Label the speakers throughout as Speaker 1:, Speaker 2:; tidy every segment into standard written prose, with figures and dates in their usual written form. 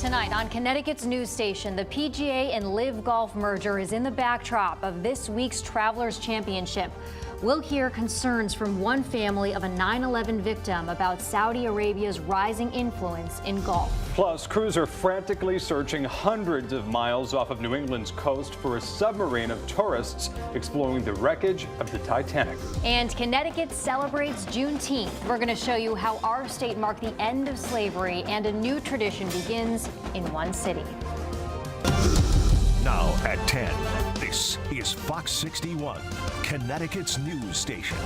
Speaker 1: Tonight on Connecticut's news station, the PGA and LIV golf merger is in the backdrop of this week's Travelers Championship. We'll hear concerns from one family of a 9/11 victim about Saudi Arabia's rising influence in golf.
Speaker 2: Plus, crews are frantically searching hundreds of miles off of New England's coast for a submarine of tourists exploring the wreckage of the Titanic.
Speaker 1: And Connecticut celebrates Juneteenth. We're going to show you how our state marked the end of slavery and a new tradition begins in one city.
Speaker 3: Now at 10, this is Fox 61, Connecticut's news station.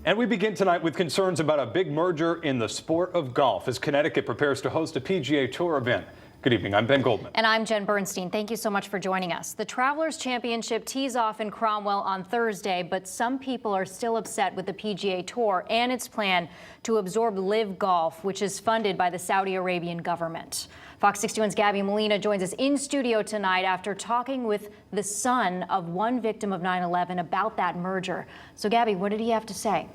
Speaker 2: And we begin tonight with concerns about a big merger in the sport of golf as Connecticut prepares to host a PGA Tour event. Good evening, I'm Ben Goldman.
Speaker 1: And I'm Jen Bernstein. Thank you so much for joining us. The Travelers Championship tees off in Cromwell on Thursday, but some people are still upset with the PGA Tour and its plan to absorb LIV Golf, which is funded by the Saudi Arabian government. Fox 61's Gabby Molina joins us in studio tonight after talking with the son of one victim of 9/11 about that merger. So Gabby, what did he have to say?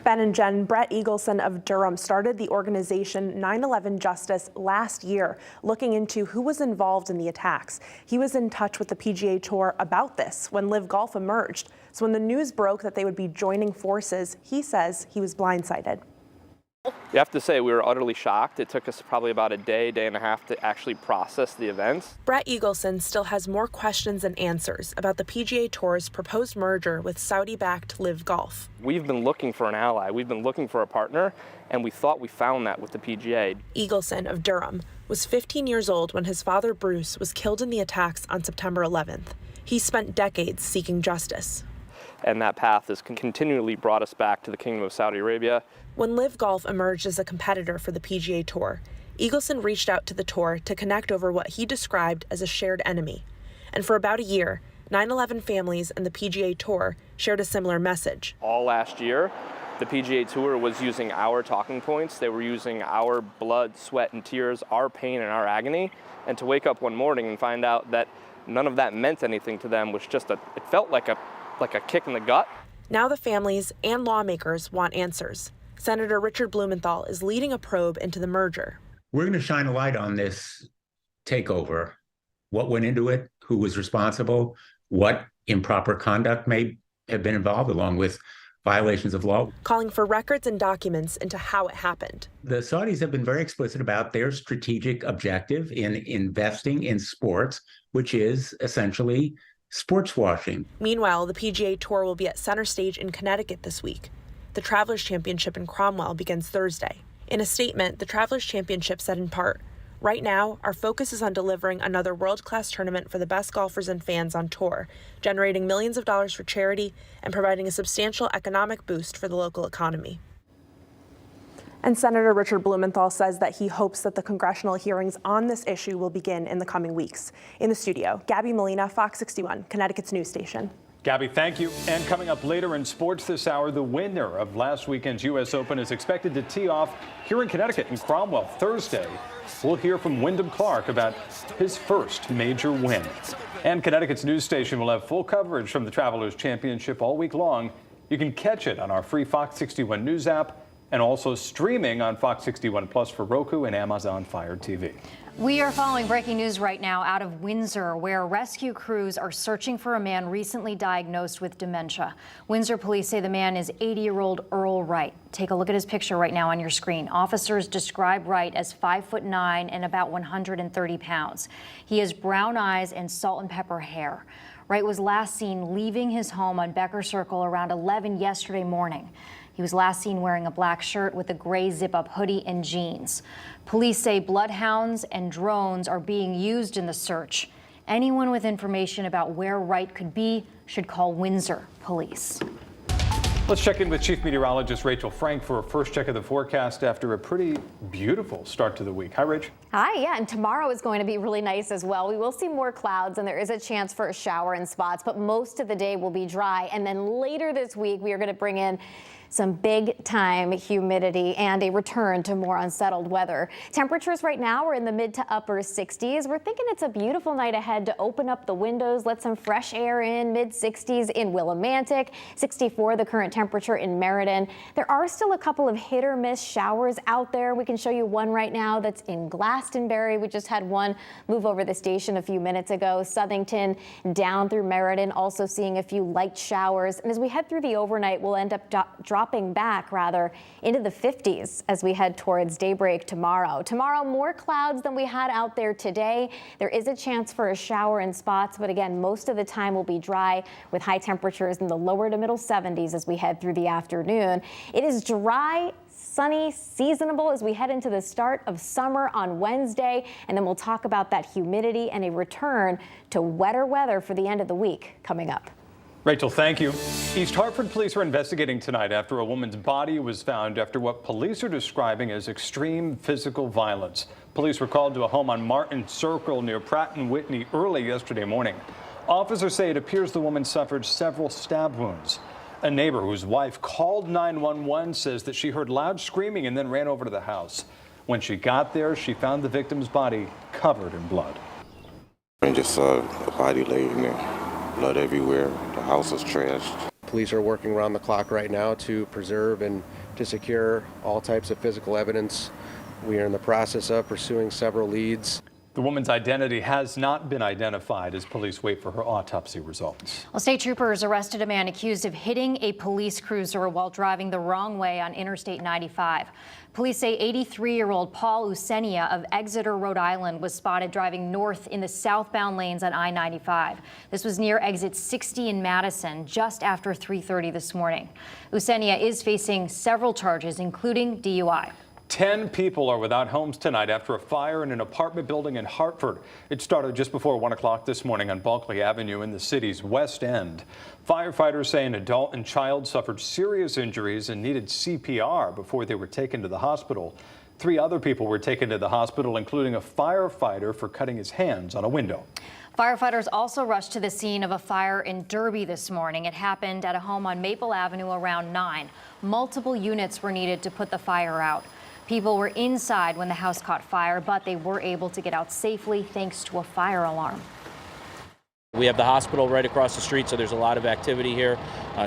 Speaker 4: Ben and Jen, Brett Eagleson of Durham started the organization 9/11 Justice last year, looking into who was involved in the attacks. He was in touch with the PGA Tour about this when LIV Golf emerged. So when the news broke that they would be joining forces, he says he was blindsided.
Speaker 5: You have to say we were utterly shocked. It took us probably about a day and a half to actually process the events.
Speaker 4: Brett Eagleson still has more questions than answers about the PGA Tour's proposed merger with Saudi-backed LIV Golf.
Speaker 5: We've been looking for an ally. We've been looking for a partner, and we thought we found that with the PGA.
Speaker 4: Eagleson of Durham was 15 years old when his father Bruce was killed in the attacks on September 11th. He spent decades seeking justice.
Speaker 5: And that path has continually brought us back to the Kingdom of Saudi Arabia.
Speaker 4: When LIV Golf emerged as a competitor for the PGA Tour, Eagleson reached out to the tour to connect over what he described as a shared enemy. And for about a year, 9/11 families and the PGA Tour shared a similar message.
Speaker 5: All last year, the PGA Tour was using our talking points. They were using our blood, sweat, and tears, our pain and our agony. And to wake up one morning and find out that none of that meant anything to them was just it felt like a kick in the gut.
Speaker 4: Now the families and lawmakers want answers. Senator Richard Blumenthal is leading a probe into the merger.
Speaker 6: We're going to shine a light on this takeover. What went into it, who was responsible, what improper conduct may have been involved, along with violations of law.
Speaker 4: Calling for records and documents into how it happened.
Speaker 6: The Saudis have been very explicit about their strategic objective in investing in sports, which is essentially sports washing.
Speaker 4: Meanwhile, the PGA Tour will be at center stage in Connecticut this week. The Travelers Championship in Cromwell begins Thursday. In a statement, the Travelers Championship said in part, "Right now, our focus is on delivering another world-class tournament for the best golfers and fans on tour, generating millions of dollars for charity and providing a substantial economic boost for the local economy." And Senator Richard Blumenthal says that he hopes that the congressional hearings on this issue will begin in the coming weeks. In the studio, Gabby Molina, Fox 61, Connecticut's news station.
Speaker 2: Gabby, thank you. And coming up later in sports this hour, the winner of last weekend's U.S. Open is expected to tee off here in Connecticut in Cromwell Thursday. We'll hear from Wyndham Clark about his first major win. And Connecticut's news station will have full coverage from the Travelers Championship all week long. You can catch it on our free Fox 61 News app and also streaming on Fox 61 Plus for Roku and Amazon Fire TV.
Speaker 1: We are following breaking news right now out of Windsor, where rescue crews are searching for a man recently diagnosed with dementia. Windsor police say the man is 80-year-old Earl Wright. Take a look at his picture right now on your screen. Officers describe Wright as 5'9" and about 130 pounds. He has brown eyes and salt and pepper hair. Wright was last seen leaving his home on Becker Circle around 11 yesterday morning. He was last seen wearing a black shirt with a gray zip-up hoodie and jeans. Police say bloodhounds and drones are being used in the search. Anyone with information about where Wright could be should call Windsor Police.
Speaker 2: Let's check in with Chief Meteorologist Rachel Frank for a first check of the forecast after a pretty beautiful start to the week. Hi, Rach.
Speaker 7: Hi, yeah, and tomorrow is going to be really nice as well. We will see more clouds and there is a chance for a shower in spots, but most of the day will be dry. And then later this week, we are going to bring in some big time humidity and a return to more unsettled weather. Temperatures right now are in the mid to upper 60s. We're thinking it's a beautiful night ahead to open up the windows, let some fresh air in. Mid 60s in Willimantic, 64 the current temperature in Meriden. There are still a couple of hit or miss showers out there. We can show you one right now that's in Glastonbury. We just had one move over the station a few minutes ago. Southington down through Meriden, also seeing a few light showers. And as we head through the overnight, we'll end up dropping back into the 50s as we head towards daybreak tomorrow. Tomorrow, more clouds than we had out there today. There is a chance for a shower in spots, but again, most of the time will be dry with high temperatures in the lower to middle 70s as we head through the afternoon. It is dry, sunny, seasonable as we head into the start of summer on Wednesday, and then we'll talk about that humidity and a return to wetter weather for the end of the week coming up.
Speaker 2: Rachel, thank you. East Hartford police are investigating tonight after a woman's body was found after what police are describing as extreme physical violence. Police were called to a home on Martin Circle near Pratt and Whitney early yesterday morning. Officers say it appears the woman suffered several stab wounds. A neighbor whose wife called 911 says that she heard loud screaming and then ran over to the house. When she got there, she found the victim's body covered in blood.
Speaker 8: I just saw a body laying there. Blood everywhere. The house was trashed.
Speaker 9: Police are working around the clock right now to preserve and to secure all types of physical evidence. We are in the process of pursuing several leads.
Speaker 2: The woman's identity has not been identified as police wait for her autopsy results.
Speaker 1: Well, state troopers arrested a man accused of hitting a police cruiser while driving the wrong way on Interstate 95. Police say 83-year-old Paul Usenia of Exeter, Rhode Island, was spotted driving north in the southbound lanes on I-95. This was near exit 60 in Madison just after 3:30 this morning. Usenia is facing several charges, including DUI.
Speaker 2: 10 people are without homes tonight after a fire in an apartment building in Hartford. It started just before 1 o'clock this morning on Bulkley Avenue in the city's West End. Firefighters say an adult and child suffered serious injuries and needed CPR before they were taken to the hospital. 3 other people were taken to the hospital, including a firefighter for cutting his hands on a window.
Speaker 1: Firefighters also rushed to the scene of a fire in Derby this morning. It happened at a home on Maple Avenue around 9. Multiple units were needed to put the fire out. People were inside when the house caught fire, but they were able to get out safely thanks to a fire alarm.
Speaker 10: We have the hospital right across the street, so there's a lot of activity here.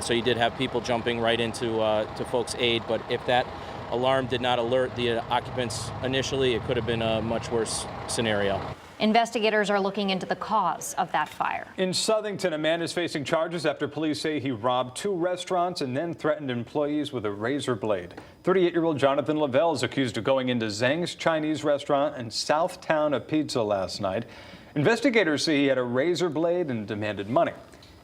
Speaker 10: So you did have people jumping right into to folks' aid, but if that alarm did not alert the occupants initially, it could have been a much worse scenario.
Speaker 1: Investigators are looking into the cause of that fire.
Speaker 2: In Southington, a man is facing charges after police say he robbed 2 restaurants and then threatened employees with a razor blade. 38-year-old Jonathan Lavelle is accused of going into Zhang's Chinese restaurant and Southtown of Pizza last night. Investigators say he had a razor blade and demanded money.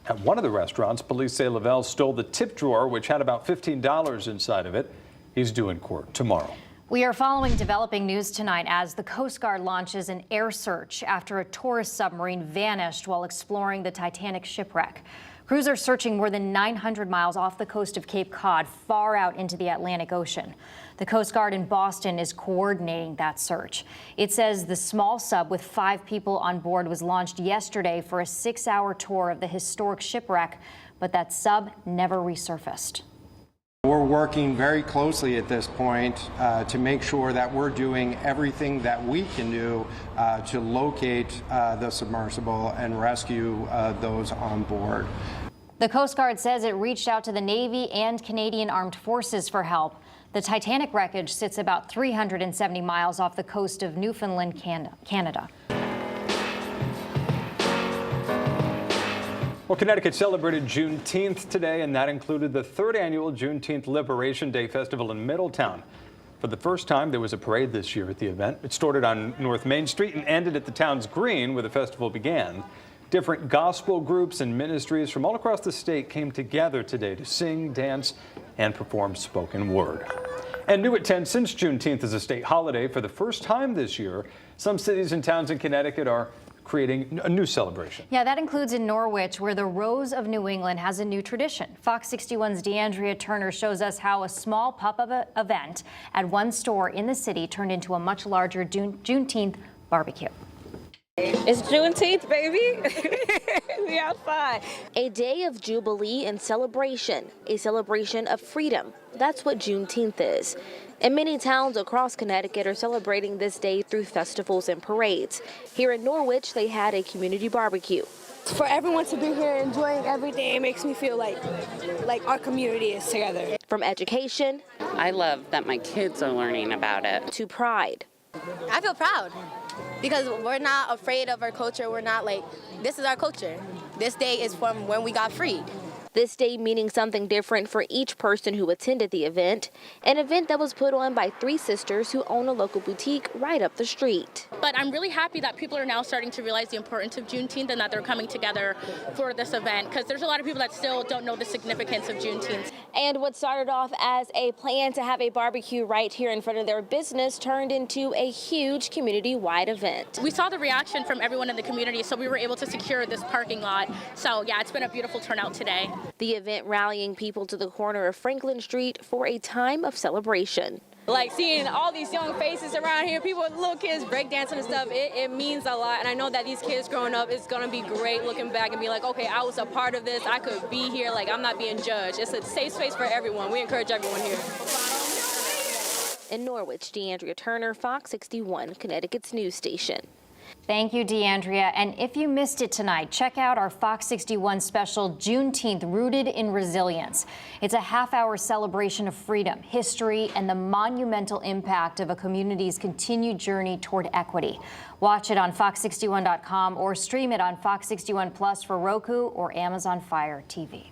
Speaker 2: At one of the restaurants, police say Lavelle stole the tip drawer, which had about $15 inside of it. He's due in court tomorrow.
Speaker 1: We are following developing news tonight as the Coast Guard launches an air search after a tourist submarine vanished while exploring the Titanic shipwreck. Crews are searching more than 900 miles off the coast of Cape Cod, far out into the Atlantic Ocean. The Coast Guard in Boston is coordinating that search. It says the small sub with 5 people on board was launched yesterday for a 6-hour tour of the historic shipwreck, but that sub never resurfaced.
Speaker 11: We're working very closely at this point to make sure that we're doing everything that we can do to locate the submersible and rescue those on board.
Speaker 1: The Coast Guard says it reached out to the Navy and Canadian Armed Forces for help. The Titanic wreckage sits about 370 miles off the coast of Newfoundland, Canada.
Speaker 2: Well, Connecticut celebrated Juneteenth today, and that included the 3rd annual Juneteenth Liberation Day Festival in Middletown. For the first time, there was a parade this year at the event. It started on North Main Street and ended at the town's green, where the festival began. Different gospel groups and ministries from all across the state came together today to sing, dance, and perform spoken word. And new at 10, since Juneteenth is a state holiday for the first time this year, some cities and towns in Connecticut are creating a new celebration.
Speaker 1: Yeah, that includes in Norwich, where the Rose of New England has a new tradition. Fox 61's DeAndrea Turner shows us how a small pop-up event at one store in the city turned into a much larger Juneteenth barbecue.
Speaker 12: It's Juneteenth, baby. We outside.
Speaker 13: A day of jubilee and celebration, a celebration of freedom. That's what Juneteenth is. And many towns across Connecticut are celebrating this day through festivals and parades. Here in Norwich, they had a community barbecue.
Speaker 12: For everyone to be here enjoying every day, it makes me feel like our community is together.
Speaker 13: From education,
Speaker 14: I love that my kids are learning about it,
Speaker 13: to pride.
Speaker 15: I feel proud because we're not afraid of our culture. We're not like, this is our culture. This day is from when we got freed.
Speaker 13: This day meaning something different for each person who attended the event, an event that was put on by three sisters who own a local boutique right up the street.
Speaker 16: But I'm really happy that people are now starting to realize the importance of Juneteenth and that they're coming together for this event, because there's a lot of people that still don't know the significance of Juneteenth.
Speaker 13: And what started off as a plan to have a barbecue right here in front of their business turned into a huge community-wide event.
Speaker 16: We saw the reaction from everyone in the community, so we were able to secure this parking lot. So yeah, it's been a beautiful turnout today.
Speaker 13: The event rallying people to the corner of Franklin Street for a time of celebration.
Speaker 12: Like seeing all these young faces around here, people with little kids breakdancing and stuff, it means a lot. And I know that these kids growing up, it's going to be great looking back and be like, okay, I was a part of this. I could be here. Like, I'm not being judged. It's a safe space for everyone. We encourage everyone here.
Speaker 13: In Norwich, DeAndrea Turner, Fox 61, Connecticut's news station.
Speaker 1: Thank you, DeAndrea. And if you missed it tonight, check out our Fox 61 special, Juneteenth, Rooted in Resilience. It's a half-hour celebration of freedom, history, and the monumental impact of a community's continued journey toward equity. Watch it on fox61.com or stream it on Fox 61 Plus for Roku or Amazon Fire TV.